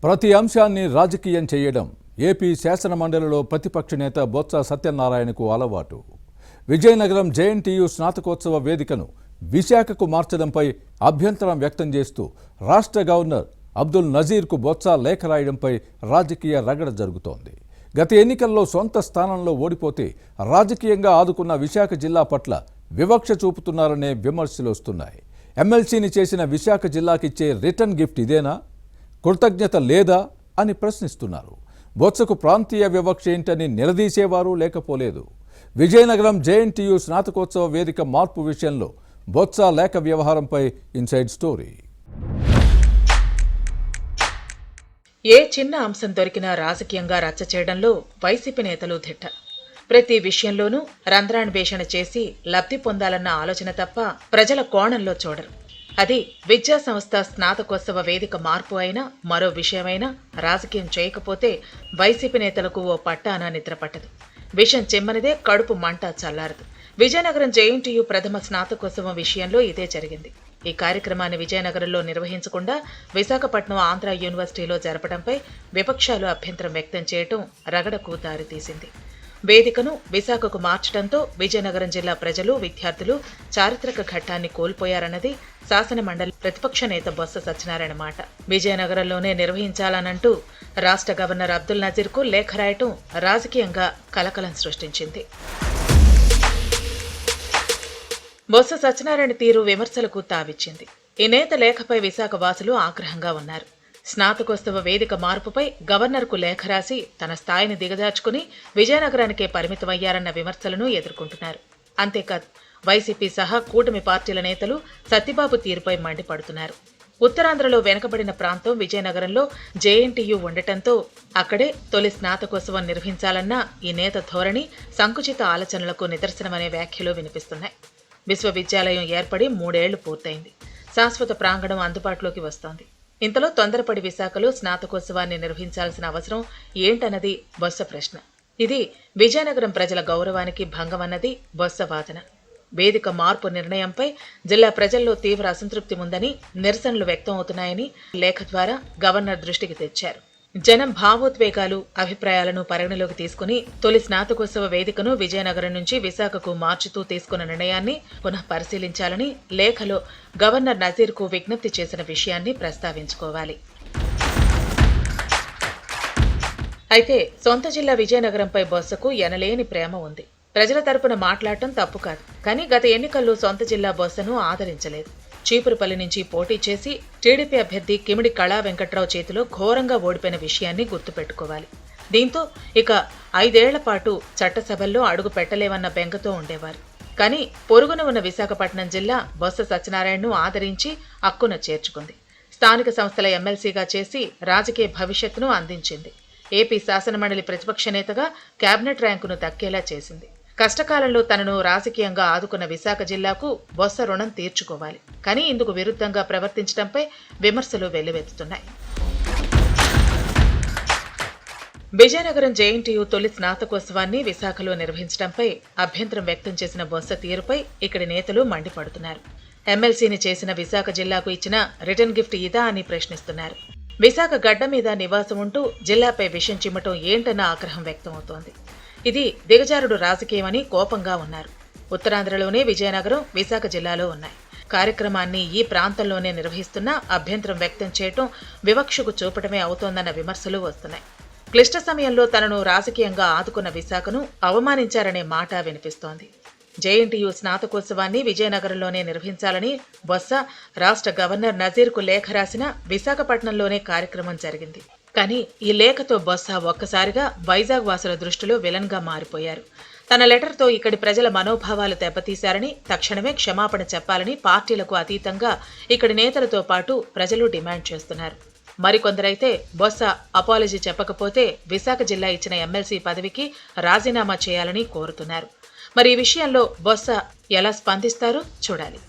ప్రతి అంశాన్ని రాజకీయం చేయడం ఏపీ శాసనమండలిలో ప్రతిపక్ష నేత బొత్స సత్యనారాయణకు అలవాటు. విజయనగరం జేఎన్టీయూ స్నాతకోత్సవ వేదికను విశాఖకు మార్చడంపై అభ్యంతరం వ్యక్తం చేస్తూ రాష్ట్ర గవర్నర్ అబ్దుల్ నజీర్కు బొత్స లేఖ రాయడంపై రాజకీయ రగడ జరుగుతోంది. గత ఎన్నికల్లో సొంత స్థానంలో ఓడిపోతే రాజకీయంగా ఆదుకున్న విశాఖ జిల్లా పట్ల వివక్ష చూపుతున్నారనే విమర్శలు వస్తున్నాయి. ఎమ్మెల్సీని చేసిన విశాఖ జిల్లాకిచ్చే రిటర్న్ గిఫ్ట్ ఇదేనా? కృతజ్ఞత లేదా అని ప్రశ్నిస్తున్నారు. బొత్సకు ప్రాంతీయ వివక్ష ఏంటని నిలదీసేవారు లేకపోలేదు. విజయనగరం జేఎన్టీయూ స్నాతకోత్సవ వేదిక మార్పు విషయంలో బొత్స లేఖ వ్యవహారంపై ఇన్సైడ్ స్టోరీ. ఏ చిన్న అంశం దొరికినా రాజకీయంగా రచ్చ చేయడంలో వైసీపీ నేతలు దిట్ట. ప్రతి విషయంలోనూ రంధ్రాన్వేషణ చేసి లబ్ధి పొందాలన్న ఆలోచన తప్ప ప్రజల కోణంలో చూడరు. అది విద్యా సంస్థ స్నాతకోత్సవ వేదిక మార్పు అయినా మరో విషయమైనా రాజకీయం చేయకపోతే వైసీపీ నేతలకు ఓ పట్టాన నిద్రపట్టదు. విషం చెమ్మనిదే కడుపు మంట చల్లారదు. విజయనగరం జేఎన్టీయూ ప్రథమ స్నాతకోత్సవం విషయంలో ఇదే జరిగింది. ఈ కార్యక్రమాన్ని విజయనగరంలో నిర్వహించకుండా విశాఖపట్నం ఆంధ్ర యూనివర్సిటీలో జరపడంపై విపక్షాలు అభ్యంతరం వ్యక్తం చేయటం రగడకు దారితీసింది. వేదికను విశాఖకు మార్చడంతో విజయనగరం జిల్లా ప్రజలు, విద్యార్థులు చారిత్రక ఘట్టాన్ని కోల్పోయారన్నది శాసనమండలి ప్రతిపక్ష నేత బొత్స సత్యనారాయణ మాట. విజయనగరంలోనే నిర్వహించాలనంటూ రాష్ట్ర గవర్నర్ అబ్దుల్ నజీర్కు లేఖ రాయటం రాజకీయంగా కలకలం సృష్టించింది. బొత్స సత్యనారాయణ తీరు విమర్శలకు తావిచ్చింది. ఈ నేత లేఖపై విశాఖ వాసులు ఆగ్రహంగా ఉన్నారు. స్నాతకోత్సవ వేదిక మార్పుపై గవర్నర్కు లేఖ రాసి తన స్థాయిని దిగజార్చుకుని విజయనగరానికే పరిమితమయ్యారన్న విమర్శలను ఎదుర్కొంటున్నారు. అంతేకాదు వైసీపీ సహా కూటమి పార్టీల నేతలు సత్యబాబు తీరుపై మండిపడుతున్నారు. ఉత్తరాంధ్రలో వెనుకబడిన ప్రాంతం విజయనగరంలో జేఎన్టీయూ ఉండటంతో అక్కడే తొలి స్నాతకోత్సవం నిర్వహించాలన్న ఈ నేత ధోరణి సంకుచిత ఆలోచనలకు నిదర్శనమనే వ్యాఖ్యలు వినిపిస్తున్నాయి. విశ్వవిద్యాలయం ఏర్పడి 3 ఏళ్లు పూర్తయింది. శాశ్వత ప్రాంగణం అందుబాటులోకి వస్తోంది. ఇంతలో తొందరపడి విశాఖలో స్నాతకోత్సవాన్ని నిర్వహించాల్సిన అవసరం ఏంటన్నది బొత్స ప్రశ్న. ఇది విజయనగరం ప్రజల గౌరవానికి భంగమన్నది బొత్స వాదన. వేదిక మార్పు నిర్ణయంపై జిల్లా ప్రజల్లో తీవ్ర అసంతృప్తి ఉందని, నిరసనలు వ్యక్తం అవుతున్నాయని లేఖ ద్వారా గవర్నర్ దృష్టికి తెచ్చారు. జనం భావోద్వేగాలు, అభిప్రాయాలను పరిగణలోకి తీసుకుని తొలి స్నాతకోత్సవ వేదికను విజయనగరం నుంచి విశాఖకు మార్చుతూ తీసుకున్న నిర్ణయాన్ని పునః పరిశీలించాలని లేఖలో గవర్నర్ నజీర్కు విజ్ఞప్తి చేసిన విషయాన్ని ప్రస్తావించుకోవాలి. అయితే సొంత జిల్లా విజయనగరంపై బొత్సకు ఎనలేని ప్రేమ ఉంది. ప్రజల తరపున మాట్లాడటం తప్పు కాదు. కానీ గత ఎన్నికల్లో సొంత జిల్లా బొత్సను ఆదరించలేదు. చీపురుపల్లి నుంచి పోటీ చేసి టీడీపీ అభ్యర్థి కిమిడి కళా వెంకట్రావు చేతిలో ఘోరంగా ఓడిపోయిన విషయాన్ని గుర్తుపెట్టుకోవాలి. దీంతో ఇక 5 ఏళ్ల పాటు చట్టసభల్లో అడుగు పెట్టలేవన్న బెంగతో ఉండేవారు. కానీ పొరుగున ఉన్న విశాఖపట్నం జిల్లా బొత్స సత్యనారాయణను ఆదరించి అక్కున చేర్చుకుంది. స్థానిక సంస్థల ఎమ్మెల్సీగా చేసి రాజకీయ భవిష్యత్తును అందించింది. ఏపీ శాసనమండలి ప్రతిపక్ష నేతగా కేబినెట్ ర్యాంకును దక్కేలా చేసింది. కష్టకాలంలో తనను రాజకీయంగా ఆదుకున్న విశాఖ జిల్లాకు బొత్స రుణం తీర్చుకోవాలి. కానీ ఇందుకు విరుద్ధంగా ప్రవర్తించడంపై విమర్శలు వెల్లువెత్తుతున్నాయి. విజయనగరం జేఎన్టీయూ తొలి స్నాతకోత్సవాన్ని విశాఖలో నిర్వహించడంపై అభ్యంతరం వ్యక్తం చేసిన బొత్స తీరుపై ఇక్కడి నేతలు మండిపడుతున్నారు. ఎమ్మెల్సీని చేసిన విశాఖ జిల్లాకు ఇచ్చిన రిటర్న్ గిఫ్ట్ ఇదా అని ప్రశ్నిస్తున్నారు. విశాఖ గడ్డ మీద నివాసం ఉంటూ జిల్లాపై విషం చిమ్మటం ఏంటన్న ఆగ్రహం వ్యక్తమవుతోంది. ఇది దిగజారుడు రాజకీయమని కోపంగా ఉన్నారు. ఉత్తరాంధ్రలోనే విజయనగరం, విశాఖ జిల్లాలో ఉన్నాయి. కార్యక్రమాన్ని ఈ ప్రాంతంలోనే నిర్వహిస్తున్నా అభ్యంతరం వ్యక్తం చేయటం వివక్షకు చూపటమే అవుతోందన్న విమర్శలు వస్తున్నాయి. క్లిష్ట సమయంలో తనను రాజకీయంగా ఆదుకున్న విశాఖను అవమానించారనే మాట వినిపిస్తోంది. జేఎన్టీయూ స్నాతకోత్సవాన్ని విజయనగరంలోనే నిర్వహించాలని బొత్స రాష్ట్ర గవర్నర్ నజీర్కు లేఖ రాసిన విశాఖపట్నంలోనే కార్యక్రమం జరిగింది. కానీ ఈ లేఖతో బొత్స ఒక్కసారిగా వైజాగ్ వాసుల దృష్టిలో విలన్గా మారిపోయారు. తన లెటర్తో ఇక్కడి ప్రజల మనోభావాలు దెబ్బతీశారని, తక్షణమే క్షమాపణ చెప్పాలని పార్టీలకు అతీతంగా ఇక్కడి నేతలతో పాటు ప్రజలు డిమాండ్ చేస్తున్నారు. మరికొందరైతే బొత్స అపాలజీ చెప్పకపోతే విశాఖ జిల్లా ఇచ్చిన ఎమ్మెల్సీ పదవికి రాజీనామా చేయాలని కోరుతున్నారు. మరి ఈ విషయంలో బొత్స ఎలా స్పందిస్తారో చూడాలి.